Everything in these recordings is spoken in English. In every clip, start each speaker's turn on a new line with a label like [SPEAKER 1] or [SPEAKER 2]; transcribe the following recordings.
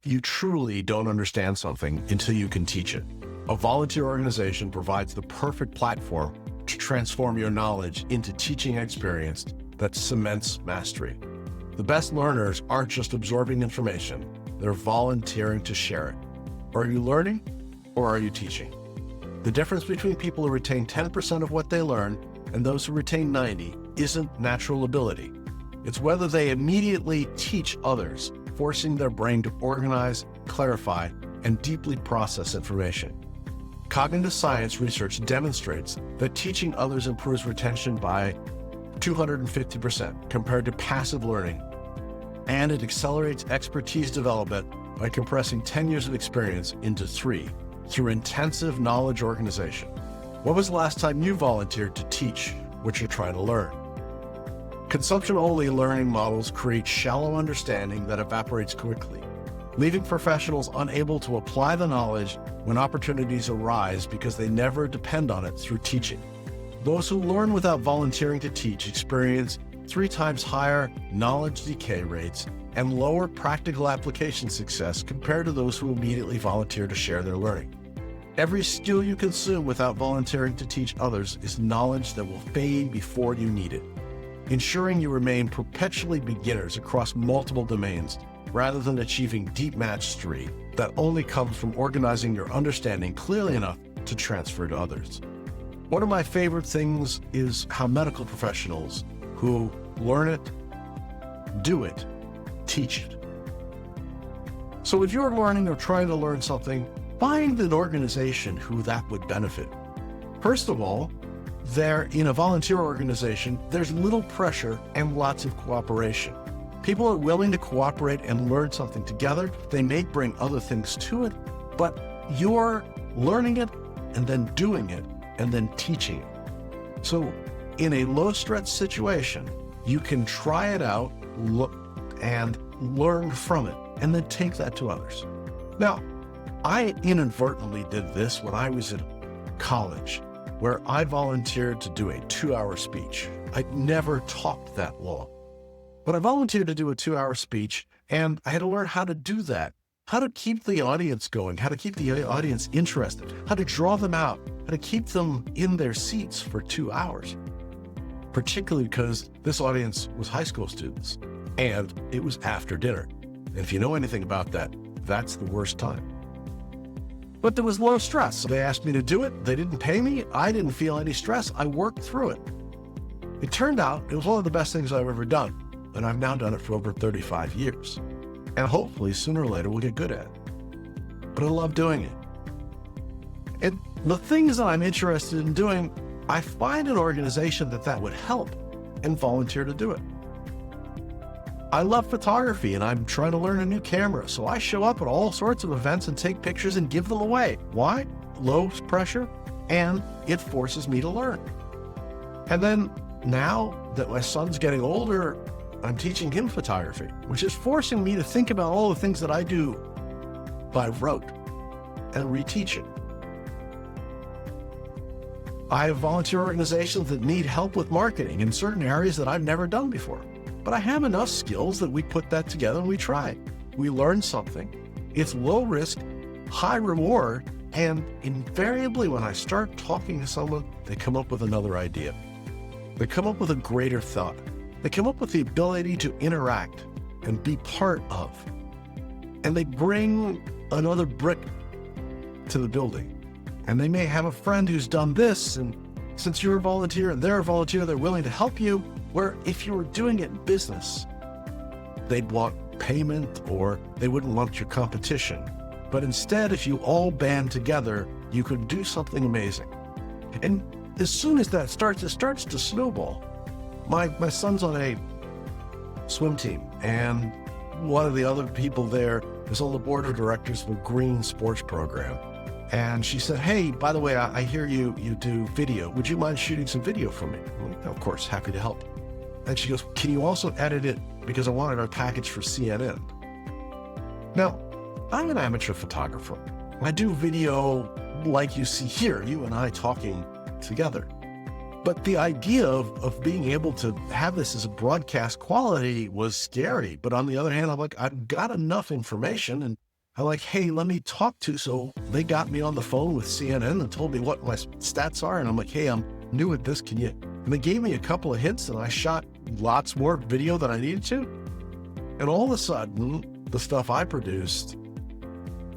[SPEAKER 1] You truly don't understand something until you can teach it. A volunteer organization provides the perfect platform to transform your knowledge into teaching experience that cements mastery. The best learners aren't just absorbing information, they're volunteering to share it. Are you learning or are you teaching? The difference between people who retain 10% of what they learn and those who retain 90 isn't natural ability. It's whether they immediately teach others, forcing their brain to organize, clarify, and deeply process information. Cognitive science research demonstrates that teaching others improves retention by 250% compared to passive learning, and it accelerates expertise development by compressing 10 years of experience into 3 through intensive knowledge organization. When was the last time you volunteered to teach what you're trying to learn? Consumption-only learning models create shallow understanding that evaporates quickly, leaving professionals unable to apply the knowledge when opportunities arise because they never depend on it through teaching. Those who learn without volunteering to teach experience 3 times higher knowledge decay rates and lower practical application success compared to those who immediately volunteer to share their learning. Every skill you consume without volunteering to teach others is knowledge that will fade before you need it, ensuring you remain perpetually beginners across multiple domains rather than achieving deep mastery that only comes from organizing your understanding clearly enough to transfer to others. One of my favorite things is how medical professionals who learn it, do it, teach it. So if you're learning or trying to learn something, find an organization who that would benefit. First of all, in a volunteer organization, there's little pressure and lots of cooperation. People are willing to cooperate and learn something together. They may bring other things to it, but you're learning it and then doing it and then teaching it. So in a low-stress situation, you can try it out, look and learn from it, and then take that to others. Now, I inadvertently did this when I was in college, where I volunteered to do a 2-hour speech. I'd never talked that long, but I volunteered to do a 2-hour speech, and I had to learn how to do that, how to keep the audience going, how to keep the audience interested, how to draw them out, how to keep them in their seats for 2 hours, particularly because this audience was high school students, and it was after dinner. And if you know anything about that, that's the worst time. But there was low stress. They asked me to do it. They didn't pay me. I didn't feel any stress. I worked through it. It turned out it was one of the best things I've ever done. And I've now done it for over 35 years. And hopefully sooner or later we'll get good at it. But I love doing it. And the things that I'm interested in doing, I find an organization that would help and volunteer to do it. I love photography and I'm trying to learn a new camera. So I show up at all sorts of events and take pictures and give them away. Why? Low pressure, and it forces me to learn. And then now that my son's getting older, I'm teaching him photography, which is forcing me to think about all the things that I do by rote and reteach it. I have volunteer organizations that need help with marketing in certain areas that I've never done before. But I have enough skills that we put that together and we try. We learn something. It's low risk, high reward, and invariably when I start talking to someone, they come up with another idea. They come up with a greater thought. They come up with the ability to interact and be part of. And they bring another brick to the building. And they may have a friend who's done this, and since you're a volunteer and they're a volunteer, they're willing to help you. Where if you were doing it in business, they'd want payment or they wouldn't want your competition. But instead, if you all band together, you could do something amazing. And as soon as that starts, it starts to snowball. My son's on a swim team, and one of the other people there is on the board of directors of a green sports program. And she said, hey, by the way, I hear you do video. Would you mind shooting some video for me? Well, of course, happy to help. And she goes, can you also edit it because I wanted our package for CNN? Now, I'm an amateur photographer. I do video like you see here, you and I talking together. But the idea of being able to have this as a broadcast quality was scary. But on the other hand, I'm like, I've got enough information and I'm like, hey, let me talk to. So they got me on the phone with CNN and told me what my stats are. And I'm like, hey, I'm new at this. Can you? And they gave me a couple of hints and I shot lots more video than I needed to. And all of a sudden, the stuff I produced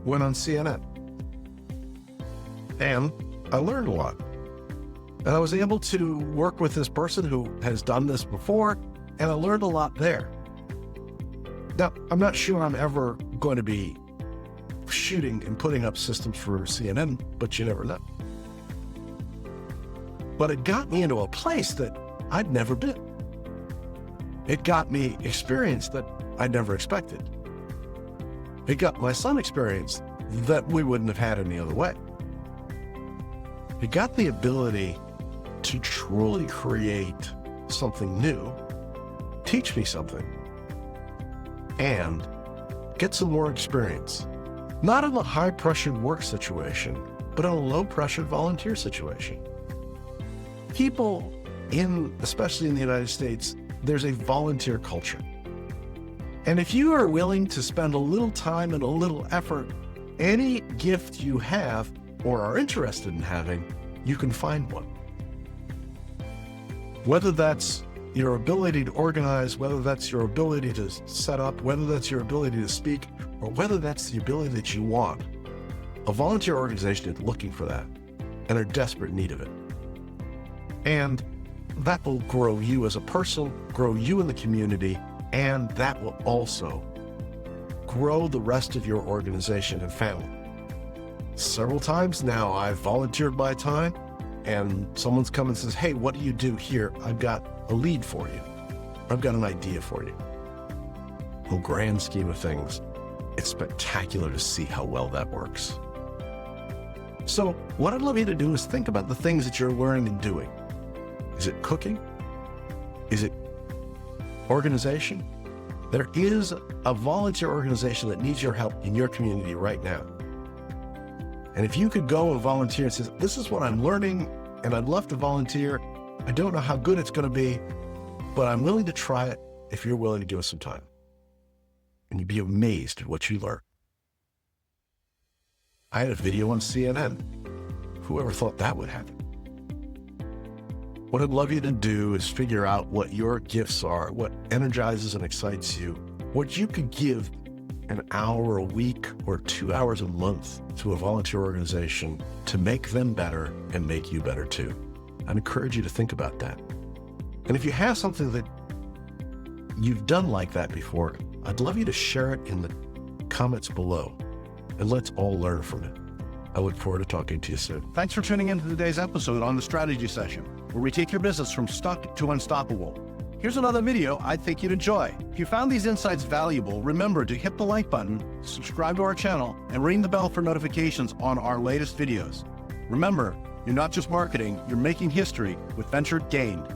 [SPEAKER 1] went on CNN. And I learned a lot. And I was able to work with this person who has done this before, and I learned a lot there. Now, I'm not sure I'm ever going to be shooting and putting up systems for CNN, but you never know. But it got me into a place that I'd never been. It got me experience that I'd never expected. It got my son experience that we wouldn't have had any other way. It got the ability to truly create something new, teach me something, and get some more experience. Not in a high-pressured work situation, but in a low-pressured volunteer situation. People especially in the United States, there's a volunteer culture. And if you are willing to spend a little time and a little effort, any gift you have or are interested in having, you can find one. Whether that's your ability to organize, whether that's your ability to set up, whether that's your ability to speak, or whether that's the ability that you want, a volunteer organization is looking for that and are desperate need of it. And that will grow you as a person, grow you in the community, and that will also grow the rest of your organization and family. Several times now, I've volunteered my time and someone's come and says, hey, what do you do here? I've got a lead for you. I've got an idea for you. In the grand scheme of things, it's spectacular to see how well that works. So what I'd love you to do is think about the things that you're learning and doing. Is it cooking? Is it organization? There is a volunteer organization that needs your help in your community right now. And if you could go and volunteer and say, this is what I'm learning and I'd love to volunteer. I don't know how good it's going to be, but I'm willing to try it if you're willing to give us some time. And you'd be amazed at what you learn. I had a video on CNN. Whoever thought that would happen? What I'd love you to do is figure out what your gifts are, what energizes and excites you, what you could give an hour a week or 2 hours a month to a volunteer organization to make them better and make you better too. I'd encourage you to think about that. And if you have something that you've done like that before, I'd love you to share it in the comments below and let's all learn from it. I look forward to talking to you soon.
[SPEAKER 2] Thanks for tuning in to today's episode on the Strategy Session, where we take your business from stuck to unstoppable. Here's another video I think you'd enjoy. If you found these insights valuable, remember to hit the like button, subscribe to our channel, and ring the bell for notifications on our latest videos. Remember, you're not just marketing, you're making history with Venture Gained.